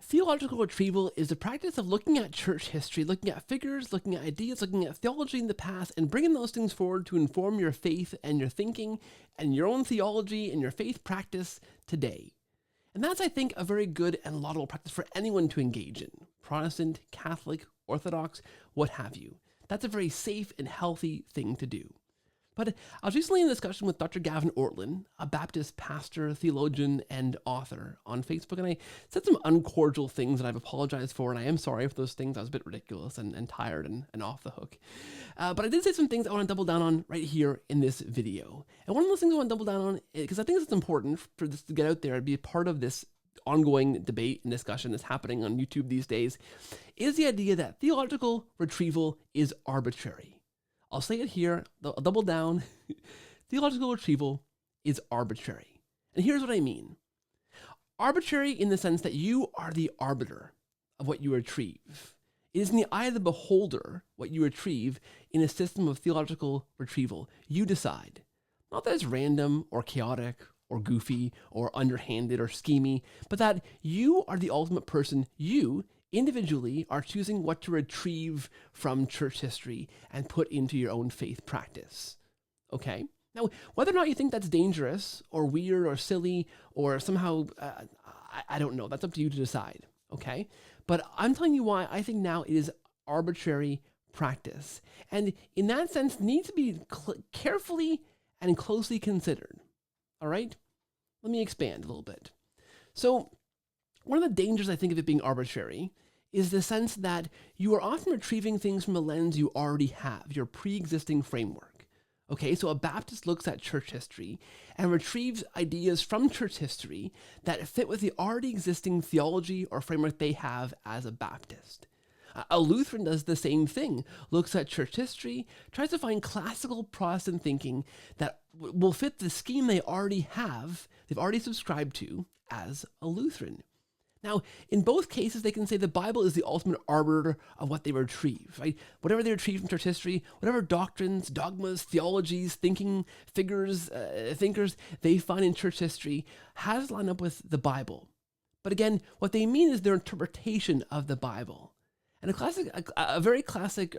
Theological retrieval is the practice of looking at church history, looking at figures, looking at ideas, looking at theology in the past, and bringing those things forward to inform your faith and your thinking and your own theology and your faith practice today. And that's, I think, a very good and laudable practice for anyone to engage in. Protestant, Catholic, Orthodox, what have you. That's a very safe and healthy thing to do. But I was recently in a discussion with Dr. Gavin Ortlund, a Baptist pastor, theologian, and author on Facebook, and I said some uncordial things that I've apologized for, and I am sorry for those things. I was a bit ridiculous and tired and off the hook. But I did say some things I want to double down on right here in this video. And one of those things I want to double down on, because I think it's important for this to get out there and be a part of this ongoing debate and discussion that's happening on YouTube these days, is the idea that theological retrieval is arbitrary. I'll say it here, I'll double down. Theological retrieval is arbitrary. And here's what I mean. Arbitrary in the sense that you are the arbiter of what you retrieve. It is in the eye of the beholder what you retrieve in a system of theological retrieval. You decide. Not that it's random or chaotic or goofy or underhanded or schemy, but that you are the ultimate person. You individually are choosing what to retrieve from church history and put into your own faith practice. Okay? Now, whether or not you think that's dangerous or weird or silly or somehow, I don't know. That's up to you to decide. Okay? But I'm telling you why I think now it is arbitrary practice. And in that sense, needs to be carefully and closely considered. All right? Let me expand a little bit. So, one of the dangers, I think, of it being arbitrary is the sense that you are often retrieving things from a lens you already have, your pre-existing framework. Okay, so a Baptist looks at church history and retrieves ideas from church history that fit with the already existing theology or framework they have as a Baptist. A Lutheran does the same thing, looks at church history, tries to find classical Protestant thinking that will fit the scheme they already have, they've already subscribed to as a Lutheran. Now, in both cases, they can say the Bible is the ultimate arbiter of what they retrieve, right? Whatever they retrieve from church history, whatever doctrines, dogmas, theologies, thinking, figures, thinkers they find in church history has to line up with the Bible. But again, what they mean is their interpretation of the Bible. And a very classic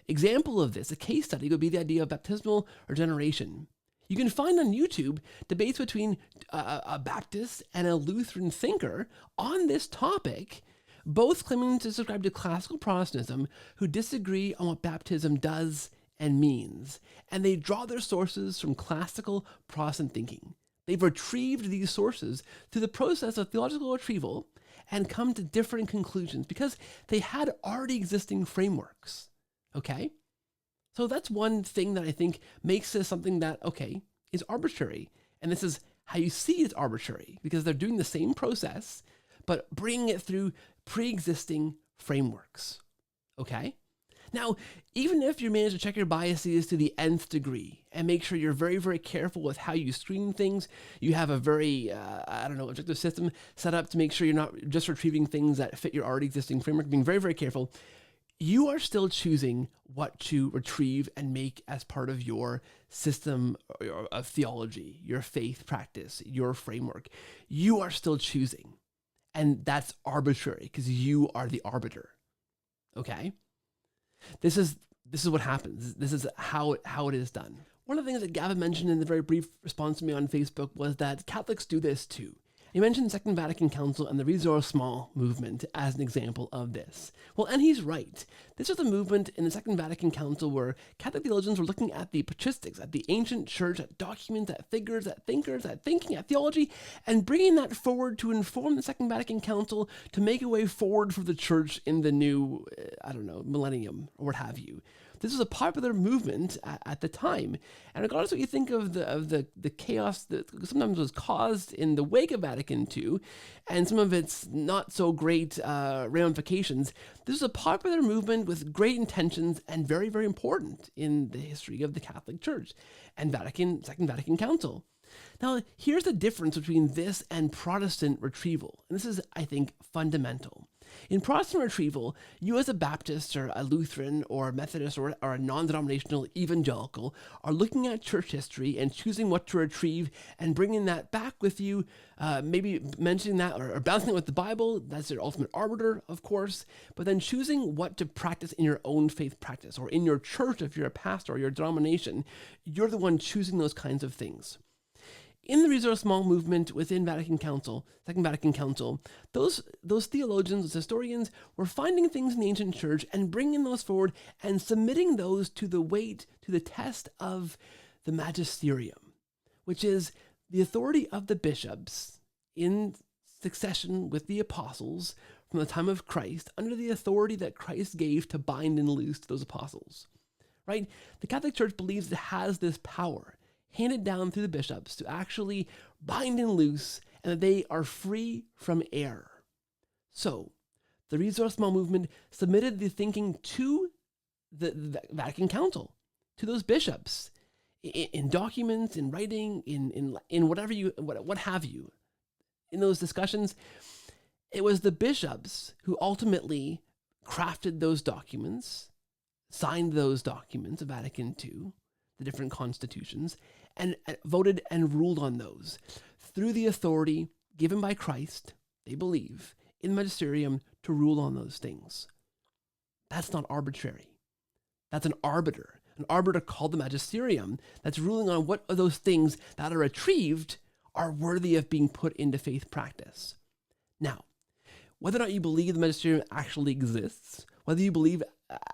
example of this, a case study, would be the idea of baptismal regeneration. You can find on YouTube debates between a Baptist and a Lutheran thinker on this topic, both claiming to subscribe to classical Protestantism, who disagree on what baptism does and means. And they draw their sources from classical Protestant thinking. They've retrieved these sources through the process of theological retrieval and come to different conclusions because they had already existing frameworks. Okay? So that's one thing that I think makes this something that, okay, is arbitrary. And this is how you see it's arbitrary, because they're doing the same process, but bringing it through pre-existing frameworks. Okay? Now, even if you manage to check your biases to the nth degree and make sure you're very, very careful with how you screen things, you have a very, objective system set up to make sure you're not just retrieving things that fit your already existing framework, being very, very careful, you are still choosing what to retrieve and make as part of your system of theology, your faith practice, your framework. You are still choosing. And that's arbitrary because you are the arbiter. Okay? This is what happens. This is how it is done. One of the things that Gavin mentioned in the very brief response to me on Facebook was that Catholics do this too. He mentioned the Second Vatican Council and the Ressourcement movement as an example of this. Well, and he's right. This was a movement in the Second Vatican Council where Catholic theologians were looking at the patristics, at the ancient church, at documents, at figures, at thinkers, at thinking, at theology, and bringing that forward to inform the Second Vatican Council to make a way forward for the church in the new, millennium, or what have you. This was a popular movement at the time. And regardless of what you think of the chaos that sometimes was caused in the wake of Vatican II, and some of its not so great ramifications, this was a popular movement with great intentions and very, very important in the history of the Catholic Church and Second Vatican Council. Now, here's the difference between this and Protestant retrieval. And this is, I think, fundamental. In Protestant retrieval, you as a Baptist or a Lutheran or a Methodist or a non-denominational evangelical are looking at church history and choosing what to retrieve and bringing that back with you, maybe mentioning that or bouncing it with the Bible. That's your ultimate arbiter, of course, but then choosing what to practice in your own faith practice or in your church if you're a pastor or your denomination. You're the one choosing those kinds of things. In the Resource Small movement within Vatican Council, Second Vatican Council, those theologians, those historians, were finding things in the ancient church and bringing those forward and submitting those to the weight, to the test of the magisterium, which is the authority of the bishops in succession with the apostles from the time of Christ, under the authority that Christ gave to bind and loose to those apostles, right? The Catholic Church believes it has this power handed down through the bishops to actually bind and loose, and that they are free from error. So, the Resource Small movement submitted the thinking to the Vatican Council, to those bishops, in documents, in writing, in whatever what have you. In those discussions, it was the bishops who ultimately crafted those documents, signed those documents of Vatican II, the different constitutions, and voted and ruled on those through the authority given by Christ, they believe, in the magisterium to rule on those things. That's not arbitrary. That's an arbiter called the magisterium that's ruling on what of those things that are retrieved are worthy of being put into faith practice. Now, whether or not you believe the magisterium actually exists, whether you believe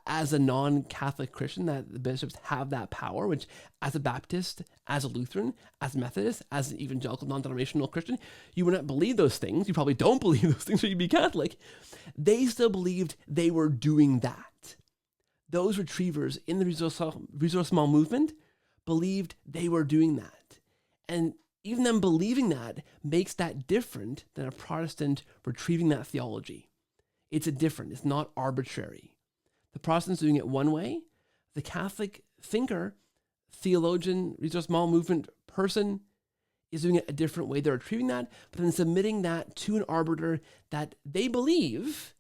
as a non-Catholic Christian that the bishops have that power, which as a Baptist, as a Lutheran, as a Methodist, as an evangelical non-denominational Christian, you would not believe those things. You probably don't believe those things, so you'd be Catholic. They still believed they were doing that. Those retrievers in the Resource Small movement believed they were doing that. And even them believing that makes that different than a Protestant retrieving that theology. It's it's not arbitrary. The Protestants doing it one way, the Catholic thinker, theologian, Resource Small movement person is doing it a different way. They're retrieving that, but then submitting that to an arbiter that they believe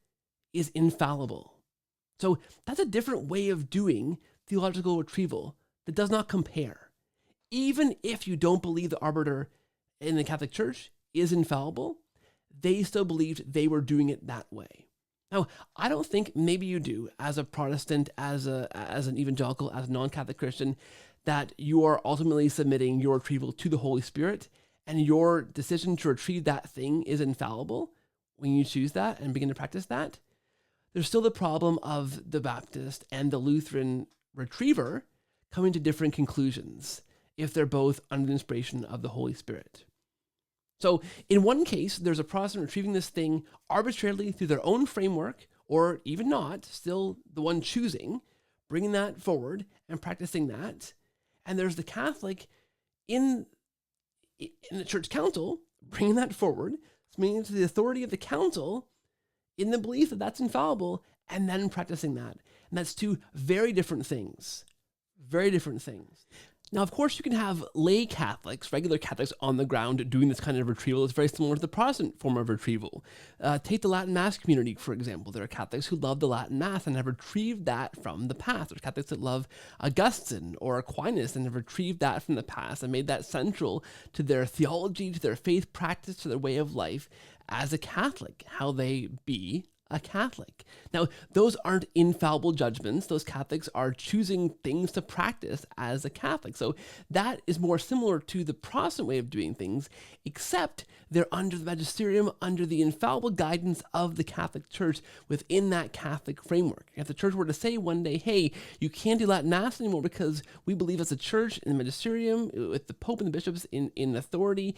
is infallible. So that's a different way of doing theological retrieval that does not compare. Even if you don't believe the arbiter in the Catholic Church is infallible, they still believed they were doing it that way. Now, I don't think, maybe you do, as a Protestant, as an evangelical, as a non-Catholic Christian, that you are ultimately submitting your retrieval to the Holy Spirit, and your decision to retrieve that thing is infallible when you choose that and begin to practice that. There's still the problem of the Baptist and the Lutheran retriever coming to different conclusions if they're both under the inspiration of the Holy Spirit. So in one case, there's a Protestant retrieving this thing arbitrarily through their own framework, or even not, still the one choosing, bringing that forward and practicing that. And there's the Catholic in the church council, bringing that forward, submitting to the authority of the council in the belief that that's infallible, and then practicing that. And that's two very different things. Very different things. Now, of course, you can have lay Catholics, regular Catholics on the ground doing this kind of retrieval. It's very similar to the Protestant form of retrieval. Take the Latin Mass community, for example. There are Catholics who love the Latin Mass and have retrieved that from the past. There's Catholics that love Augustine or Aquinas and have retrieved that from the past and made that central to their theology, to their faith practice, to their way of life as a Catholic, how they be a Catholic. Now, those aren't infallible judgments. Those Catholics are choosing things to practice as a Catholic. So that is more similar to the Protestant way of doing things, except they're under the magisterium, under the infallible guidance of the Catholic Church within that Catholic framework. If the Church were to say one day, hey, you can't do Latin Mass anymore because we believe as a church in the magisterium, with the Pope and the bishops in authority,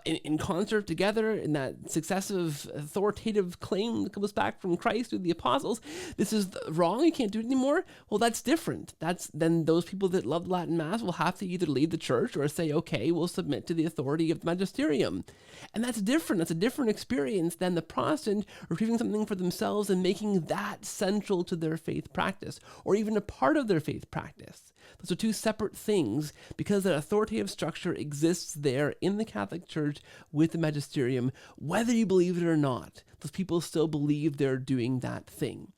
in concert together, in that successive authoritative claim that comes back from Christ through the apostles, this is wrong, you can't do it anymore. Well, that's different. Then those people that love Latin Mass will have to either leave the church or say, okay, we'll submit to the authority of the magisterium. And that's different. That's a different experience than the Protestant retrieving something for themselves and making that central to their faith practice, or even a part of their faith practice. Those are two separate things because that authoritative structure exists there in the Catholic Church with the magisterium, whether you believe it or not. those people still believe they're doing that thing.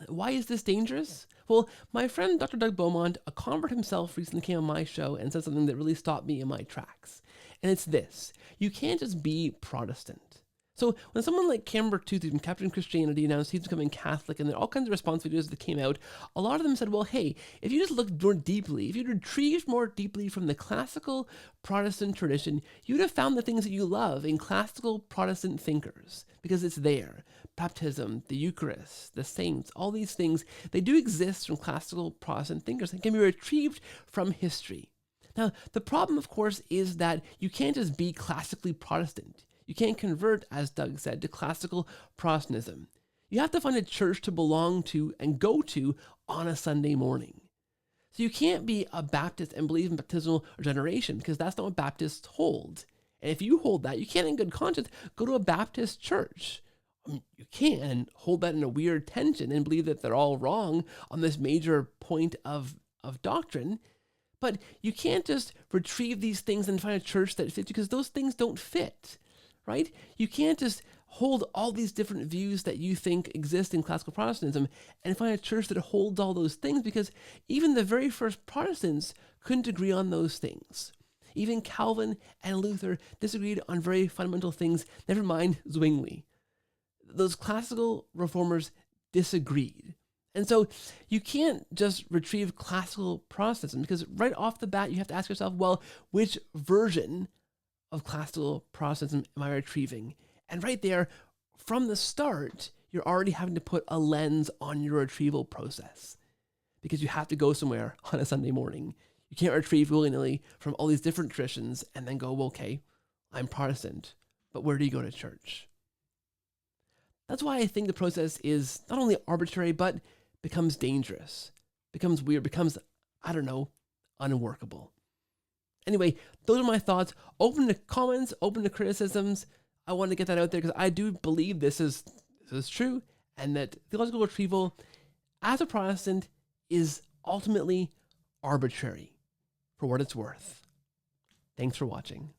Why is this dangerous? Well, my friend Dr. Doug Beaumont, a convert himself, recently came on my show and said something that really stopped me in my tracks. And it's this: you can't just be Protestant. So when someone like Cameron Tooth from Captain Christianity announced he's becoming Catholic, and there are all kinds of response videos that came out, a lot of them said, well, hey, if you just looked more deeply, if you'd retrieved more deeply from the classical Protestant tradition, you'd have found the things that you love in classical Protestant thinkers, because it's there. Baptism, the Eucharist, the saints, all these things, they do exist from classical Protestant thinkers and can be retrieved from history. Now, the problem, of course, is that you can't just be classically Protestant. You can't convert, as Doug said, to classical Protestantism. You have to find a church to belong to and go to on a Sunday morning. So you can't be a Baptist and believe in baptismal regeneration, because that's not what Baptists hold. And if you hold that, you can't in good conscience go to a Baptist church. I mean, you can hold that in a weird tension and believe that they're all wrong on this major point of doctrine. But you can't just retrieve these things and find a church that fits you, because those things don't fit. Right? You can't just hold all these different views that you think exist in classical Protestantism and find a church that holds all those things, because even the very first Protestants couldn't agree on those things. Even Calvin and Luther disagreed on very fundamental things, never mind Zwingli. Those classical reformers disagreed. And so you can't just retrieve classical Protestantism, because right off the bat you have to ask yourself, well, which version of classical Protestantism am I retrieving? And right there, from the start, you're already having to put a lens on your retrieval process, because you have to go somewhere on a Sunday morning. You can't retrieve willy-nilly from all these different traditions and then go, well, okay, I'm Protestant, but where do you go to church? That's why I think the process is not only arbitrary, but becomes dangerous, becomes weird, becomes, I don't know, unworkable. Anyway, those are my thoughts. Open to comments, open to criticisms. I want to get that out there because I do believe this is true, and that theological retrieval as a Protestant is ultimately arbitrary, for what it's worth. Thanks for watching.